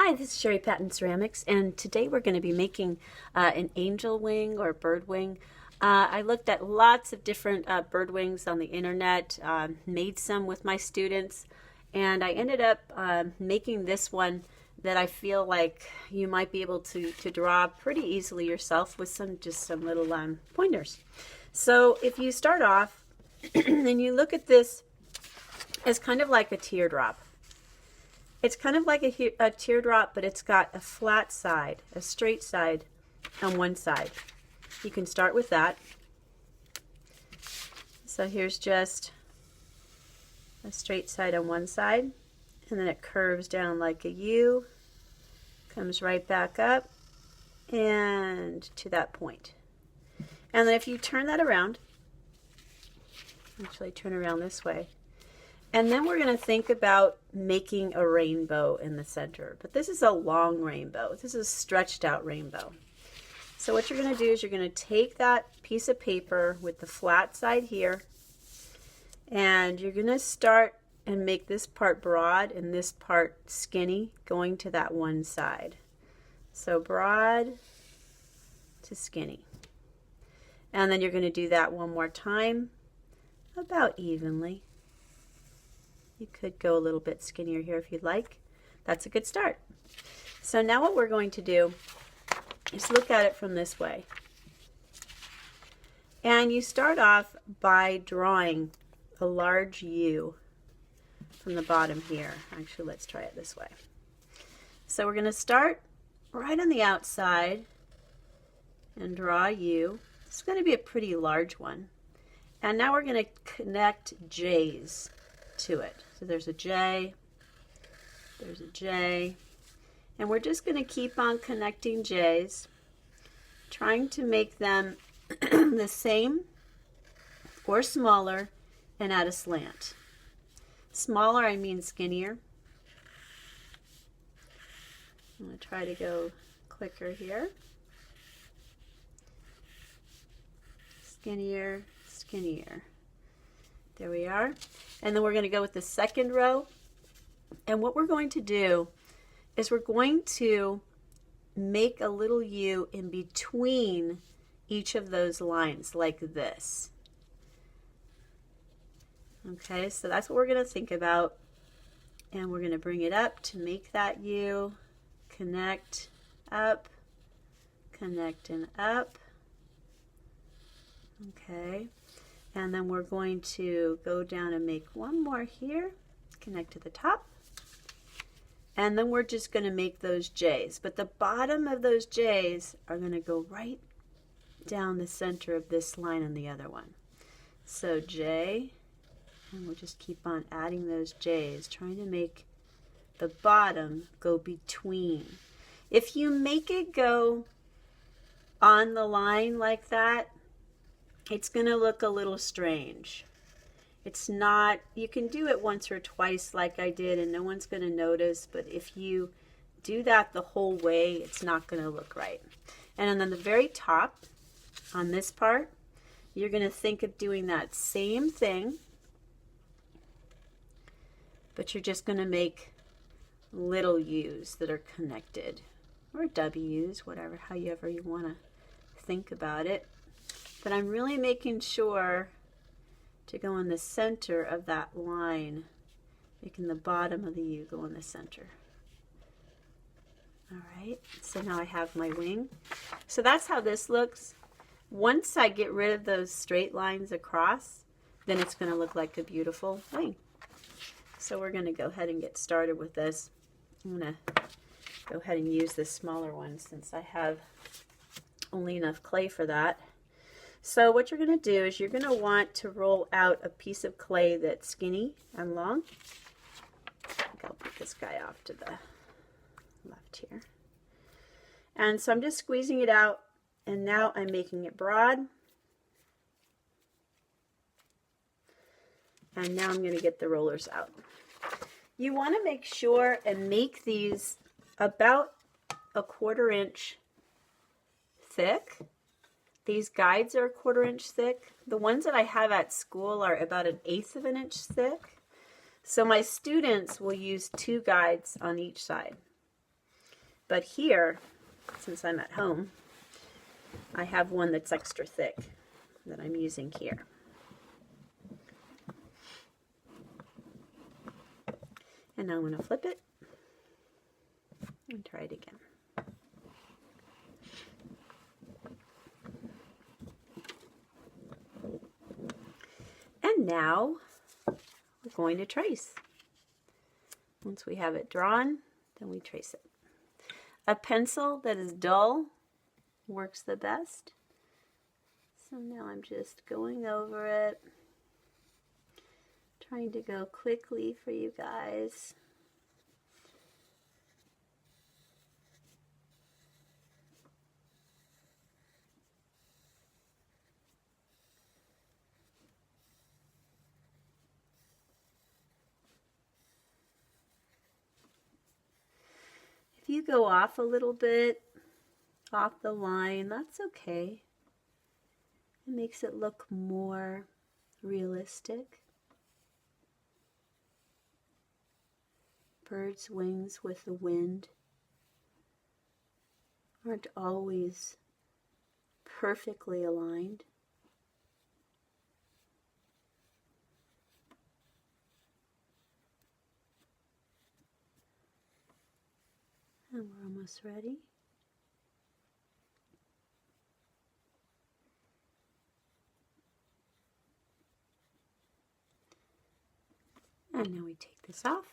Hi, this is Sherry Patton Ceramics, and today we're going to be making an angel wing or bird wing. I looked at lots of different bird wings on the internet, made some with my students, and I ended up making this one that I feel like you might be able to draw pretty easily yourself with some little pointers. So if you start off and you look at this as kind of like a teardrop. It's kind of like a teardrop, but it's got a flat side, a straight side on one side. You can start with that. So here's just a straight side on one side, and then it curves down like a U, comes right back up, and to that point. And then if you turn that around, actually turn around this way, and then we're going to think about making a rainbow in the center. But this is a long rainbow. This is a stretched out rainbow. So what you're going to do is you're going to take that piece of paper with the flat side here, and you're going to start and make this part broad and this part skinny going to that one side. So broad to skinny. And then you're going to do that one more time, about evenly. You could go a little bit skinnier here if you'd like. That's a good start. So now what we're going to do is look at it from this way. And you start off by drawing a large U from the bottom here. Actually, let's try it this way. So we're going to start right on the outside and draw a U. It's going to be a pretty large one. And now we're going to connect J's to it. So there's a J, there's a J, and we're just going to keep on connecting J's, trying to make them the same or smaller and at a slant. Smaller, I mean skinnier. I'm going to try to go quicker here. Skinnier, skinnier. There we are. And then we're going to go with the second row. And what we're going to do is we're going to make a little U in between each of those lines like this. Okay, so that's what we're going to think about. And we're going to bring it up to make that U, connect, up, connect and up. Okay. And then we're going to go down and make one more here, connect to the top. And then we're just going to make those J's. But the bottom of those J's are going to go right down the center of this line on the other one. So J, and we'll just keep on adding those J's, trying to make the bottom go between. If you make it go on the line like that, it's going to look a little strange. It's not, you can do it once or twice like I did and no one's going to notice, but if you do that the whole way, it's not going to look right. And then on the very top, on this part, you're going to think of doing that same thing, but you're just going to make little U's that are connected, or W's, whatever, however you want to think about it. But I'm really making sure to go in the center of that line, making the bottom of the U go in the center. All right, so now I have my wing. So that's how this looks. Once I get rid of those straight lines across, then it's going to look like a beautiful wing. So we're going to go ahead and get started with this. I'm going to go ahead and use this smaller one since I have only enough clay for that. So what you're going to do is you're going to want to roll out a piece of clay that's skinny and long. I think I'll put this guy off to the left here. And so I'm just squeezing it out, and now I'm making it broad. And now I'm going to get the rollers out. You want to make sure and make these about a 1/4 inch thick. These guides are a 1/4 inch thick. The ones that I have at school are about 1/8 of an inch thick. So my students will use 2 guides on each side. But here, since I'm at home, I have one that's extra thick that I'm using here. And now I'm going to flip it and try it again. And now we're going to trace. Once we have it drawn, then we trace it. A pencil that is dull works the best. So now I'm just going over it, trying to go quickly for you guys. If you go off a little bit, off the line, that's okay. It makes it look more realistic. Birds' wings with the wind aren't always perfectly aligned. And we're almost ready. And now we take this off.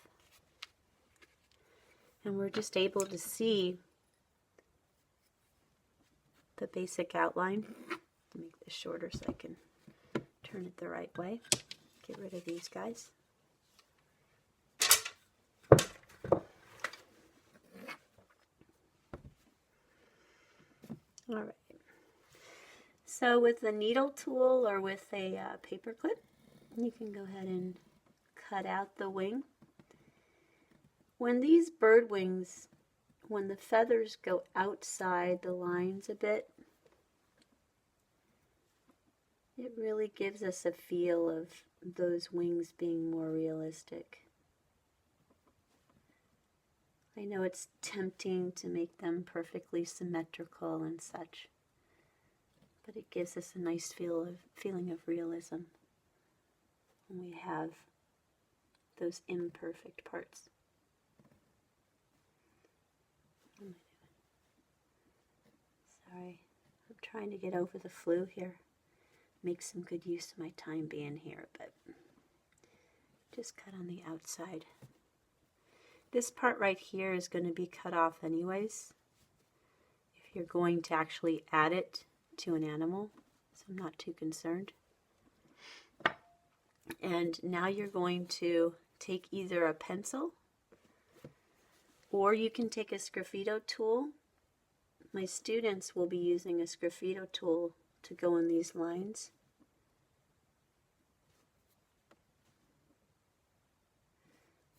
And we're just able to see the basic outline. Make this shorter so I can turn it the right way. Get rid of these guys. All right. So with the needle tool or with a paper clip, you can go ahead and cut out the wing. When these bird wings, when the feathers go outside the lines a bit, it really gives us a feel of those wings being more realistic. I know it's tempting to make them perfectly symmetrical and such, but it gives us a nice feeling of realism when we have those imperfect parts. Sorry, I'm trying to get over the flu here. Make some good use of my time being here, but just cut on the outside. This part right here is going to be cut off anyways, if you're going to actually add it to an animal, so I'm not too concerned. And now you're going to take either a pencil or you can take a sgraffito tool. My students will be using a sgraffito tool to go in these lines.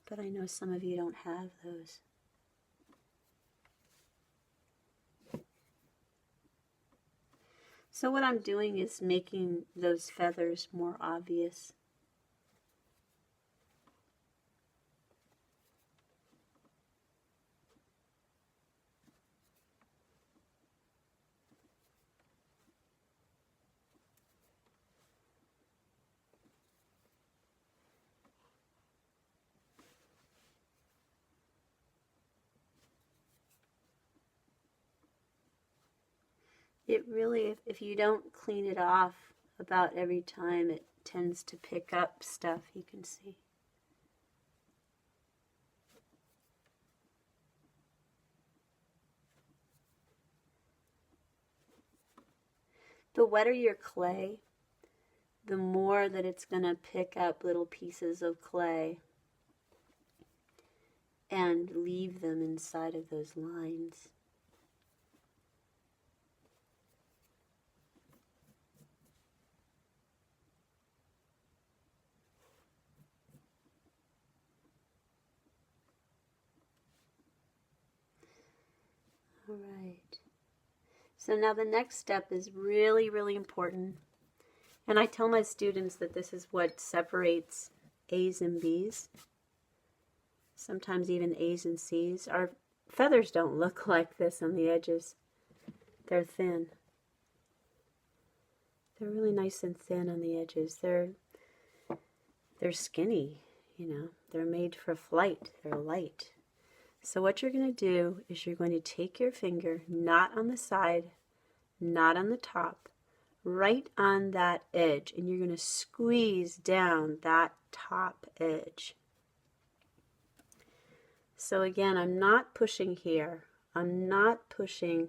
But I know some of you don't have those. So what I'm doing is making those feathers more obvious. It really, if you don't clean it off about every time, it tends to pick up stuff, you can see. The wetter your clay, the more that it's going to pick up little pieces of clay and leave them inside of those lines. All right. So now the next step is really, really important. And I tell my students that this is what separates A's and B's. Sometimes even A's and C's. feathers don't look like this on the edges. They're thin. They're really nice and thin on the edges. They're skinny, you know. They're made for flight. They're light. So what you're going to do is you're going to take your finger, not on the side, not on the top, right on that edge, and you're going to squeeze down that top edge. So again, I'm not pushing here. I'm not pushing,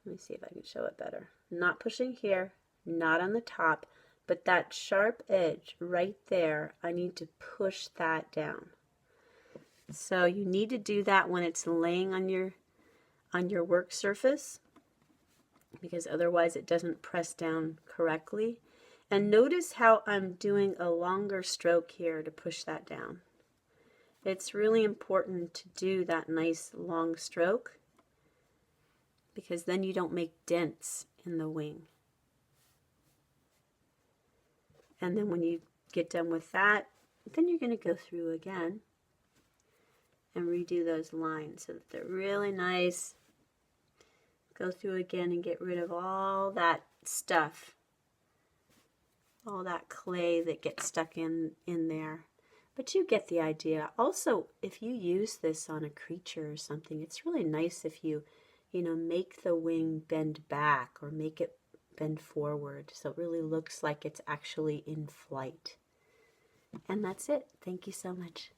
let me see if I can show it better. I'm not pushing here, not on the top, but that sharp edge right there, I need to push that down. So you need to do that when it's laying on your work surface, because otherwise it doesn't press down correctly. And notice how I'm doing a longer stroke here to push that down. It's really important to do that nice long stroke, because then you don't make dents in the wing. And then when you get done with that, then you're going to go through again and redo those lines so that they're really nice. Go through again and get rid of all that stuff, all that clay that gets stuck in there. But you get the idea. Also, if you use this on a creature or something, it's really nice if you make the wing bend back or make it bend forward, so it really looks like it's actually in flight. And that's it. Thank you so much.